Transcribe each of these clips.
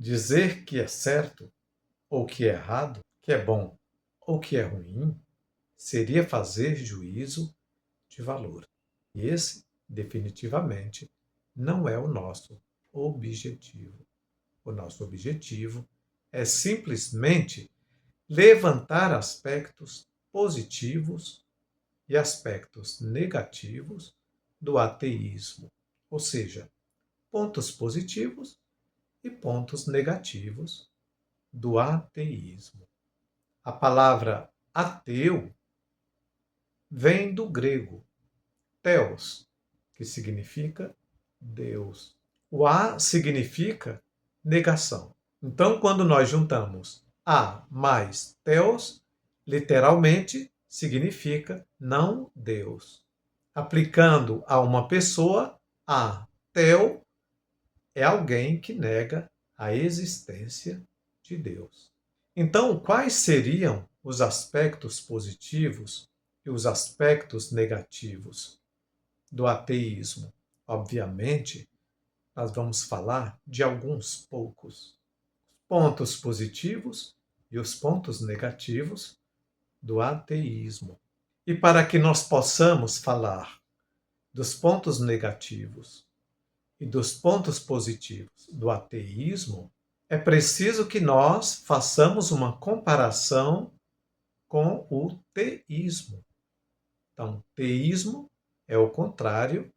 Dizer que é certo ou que é errado, que é bom ou que é ruim, seria fazer juízo de valor. E esse, definitivamente, não é o nosso objetivo. O nosso objetivo é simplesmente levantar aspectos positivos e aspectos negativos do ateísmo, ou seja, pontos positivos e pontos negativos do ateísmo. A palavra ateu vem do grego theos, que significa Deus. O a significa negação. Então, quando nós juntamos a mais theos, literalmente significa não Deus. Aplicando a uma pessoa, ateu é alguém que nega a existência de Deus. Então, quais seriam os aspectos positivos e os aspectos negativos do ateísmo? Obviamente, nós vamos falar de alguns poucos pontos positivos e os pontos negativos do ateísmo. E para que nós possamos falar dos pontos negativos e dos pontos positivos do ateísmo, é preciso que nós façamos uma comparação com o teísmo. Então, teísmo é o contrário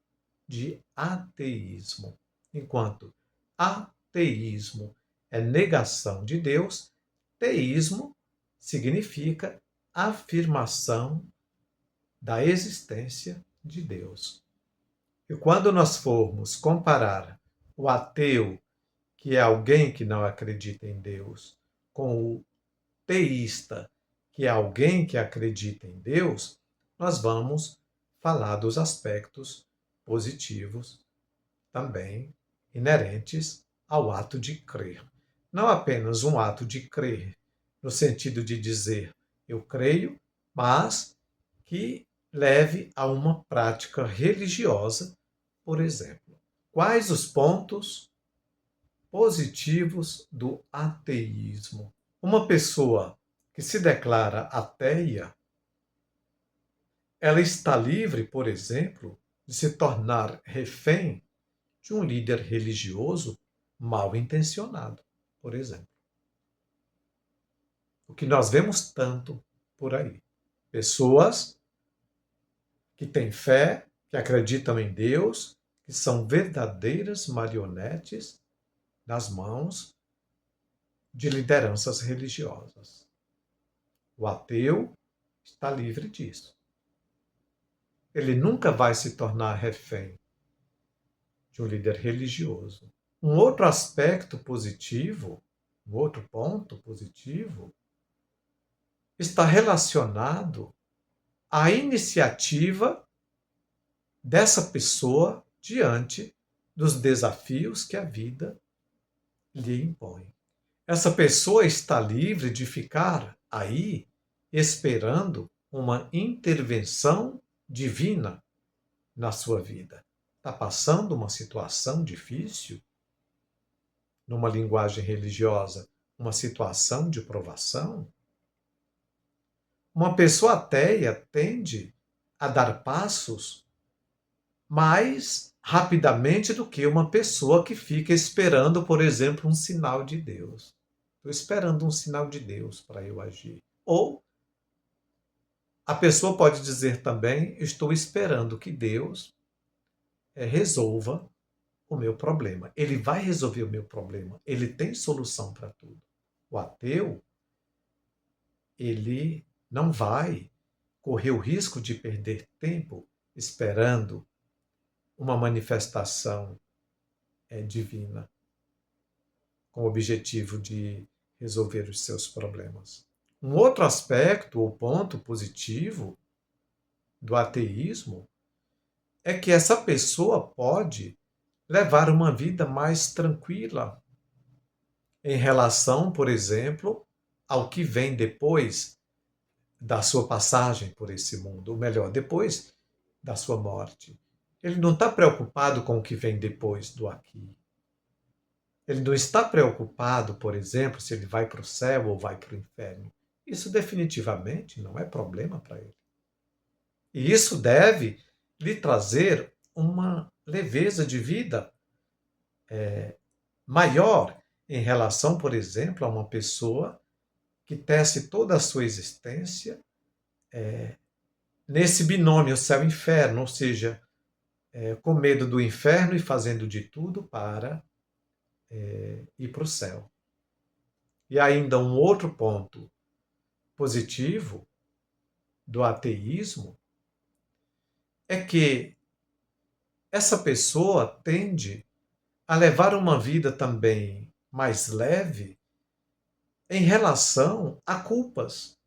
de ateísmo. Enquanto ateísmo é negação de Deus, teísmo significa afirmação da existência de Deus. E quando nós formos comparar o ateu, que é alguém que não acredita em Deus, com o teísta, que é alguém que acredita em Deus, nós vamos falar dos aspectos positivos também inerentes ao ato de crer. Não apenas um ato de crer, no sentido de dizer eu creio, mas que leve a uma prática religiosa, por exemplo. Quais os pontos positivos do ateísmo? Uma pessoa que se declara ateia, ela está livre, por exemplo, de se tornar refém de um líder religioso mal intencionado, por exemplo. O que nós vemos tanto por aí. Pessoas que têm fé, que acreditam em Deus, que são verdadeiras marionetes nas mãos de lideranças religiosas. O ateu está livre disso. Ele nunca vai se tornar refém de um líder religioso. Um outro aspecto positivo, um outro ponto positivo, está relacionado à iniciativa dessa pessoa diante dos desafios que a vida lhe impõe. Essa pessoa está livre de ficar aí esperando uma intervenção divina na sua vida. Está passando uma situação difícil? Numa linguagem religiosa, uma situação de provação? Uma pessoa ateia tende a dar passos mais rapidamente do que uma pessoa que fica esperando, por exemplo, um sinal de Deus. Estou esperando um sinal de Deus para eu agir. Ou a pessoa pode dizer também: estou esperando que Deus resolva o meu problema. Ele vai resolver o meu problema. Ele tem solução para tudo. O ateu, ele não vai correr o risco de perder tempo esperando uma manifestação divina com o objetivo de resolver os seus problemas. Um outro aspecto ou ponto positivo do ateísmo é que essa pessoa pode levar uma vida mais tranquila em relação, por exemplo, ao que vem depois da sua passagem por esse mundo, ou melhor, depois da sua morte. Ele não está preocupado com o que vem depois do aqui. Ele não está preocupado, por exemplo, se ele vai para o céu ou vai para o inferno. Isso definitivamente não é problema para ele. E isso deve lhe trazer uma leveza de vida maior em relação, por exemplo, a uma pessoa que tece toda a sua existência nesse binômio céu-inferno, ou seja, com medo do inferno e fazendo de tudo para ir para o céu. E ainda um outro ponto positivo do ateísmo é que essa pessoa tende a levar uma vida também mais leve em relação a culpas.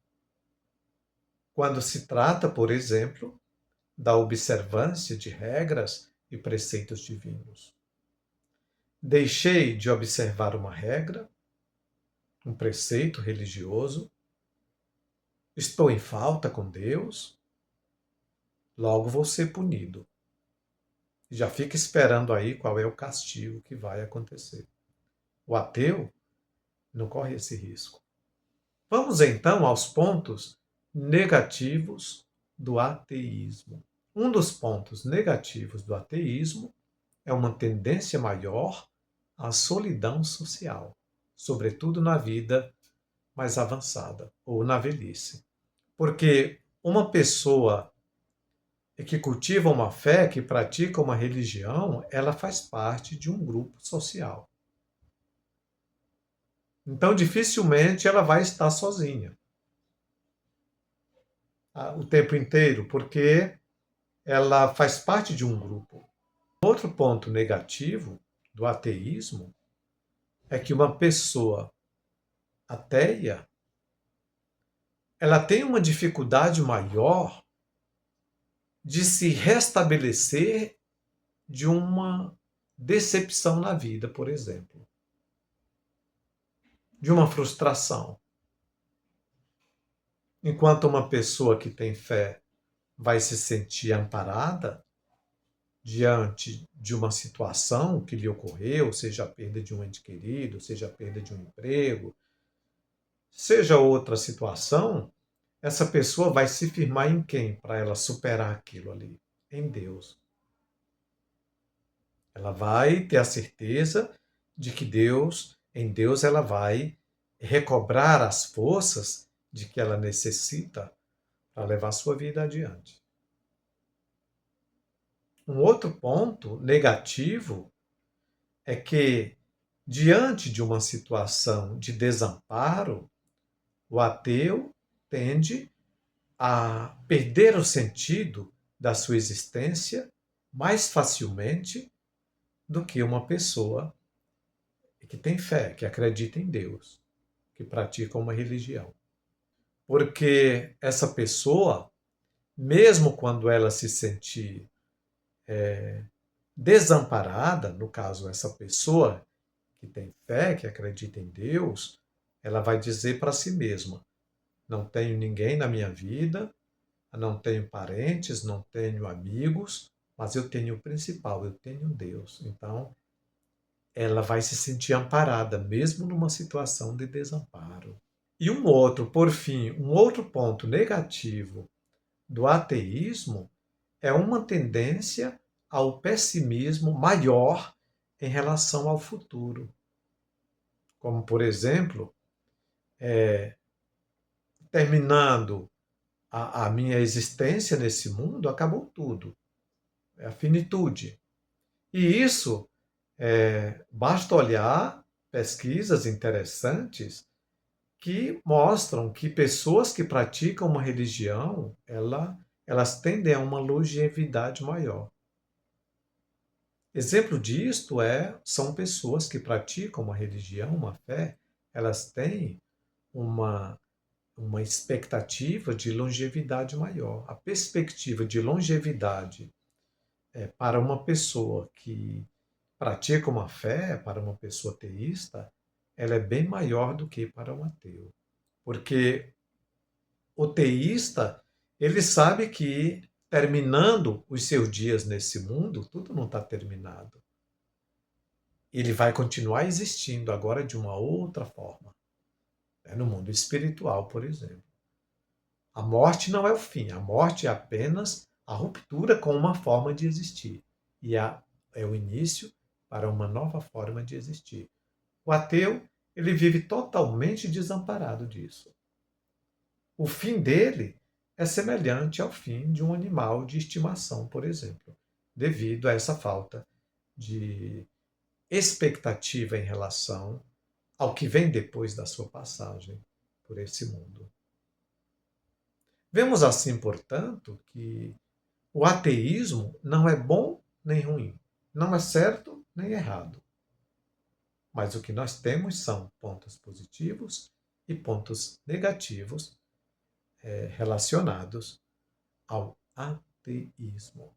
Quando se trata, por exemplo, da observância de regras e preceitos divinos. Deixei de observar uma regra, um preceito religioso, estou em falta com Deus, logo vou ser punido. Já fica esperando aí qual é o castigo que vai acontecer. O ateu não corre esse risco. Vamos então aos pontos negativos do ateísmo. Um dos pontos negativos do ateísmo é uma tendência maior à solidão social, sobretudo na vida mais avançada ou na velhice. Porque uma pessoa que cultiva uma fé, que pratica uma religião, ela faz parte de um grupo social. Então, dificilmente ela vai estar sozinha o tempo inteiro, porque ela faz parte de um grupo. Outro ponto negativo do ateísmo é que uma pessoa ateia, ela tem uma dificuldade maior de se restabelecer de uma decepção na vida, por exemplo, de uma frustração. Enquanto uma pessoa que tem fé vai se sentir amparada diante de uma situação que lhe ocorreu, seja a perda de um ente querido, seja a perda de um emprego, seja outra situação, essa pessoa vai se firmar em quem para ela superar aquilo ali? Em Deus. Ela vai ter a certeza de que em Deus ela vai recobrar as forças de que ela necessita para levar sua vida adiante. Um outro ponto negativo é que, diante de uma situação de desamparo, o ateu tende a perder o sentido da sua existência mais facilmente do que uma pessoa que tem fé, que acredita em Deus, que pratica uma religião. Porque essa pessoa, mesmo quando ela se sentir desamparada, no caso, essa pessoa que tem fé, que acredita em Deus, ela vai dizer para si mesma: não tenho ninguém na minha vida, não tenho parentes, não tenho amigos, mas eu tenho o principal, eu tenho Deus. Então, ela vai se sentir amparada, mesmo numa situação de desamparo. E por fim, um outro ponto negativo do ateísmo é uma tendência ao pessimismo maior em relação ao futuro. Como, por exemplo, terminando a minha existência nesse mundo, acabou tudo. É a finitude. E isso, basta olhar pesquisas interessantes que mostram que pessoas que praticam uma religião, elas tendem a uma longevidade maior. Exemplo disto são pessoas que praticam uma religião, uma fé, elas têm uma, uma expectativa de longevidade maior. A perspectiva de longevidade para uma pessoa que pratica uma fé, para uma pessoa teísta, ela é bem maior do que para um ateu. Porque o teísta, ele sabe que terminando os seus dias nesse mundo, tudo não está terminado. ele vai continuar existindo agora de uma outra forma, né? No mundo espiritual, por exemplo. A morte não é o fim, a morte é apenas a ruptura com uma forma de existir. E é o início para uma nova forma de existir. O ateu, ele vive totalmente desamparado disso. O fim dele é semelhante ao fim de um animal de estimação, por exemplo, devido a essa falta de expectativa em relação ao que vem depois da sua passagem por esse mundo. Vemos assim, portanto, que o ateísmo não é bom nem ruim, não é certo nem errado. Mas o que nós temos são pontos positivos e pontos negativos relacionados ao ateísmo.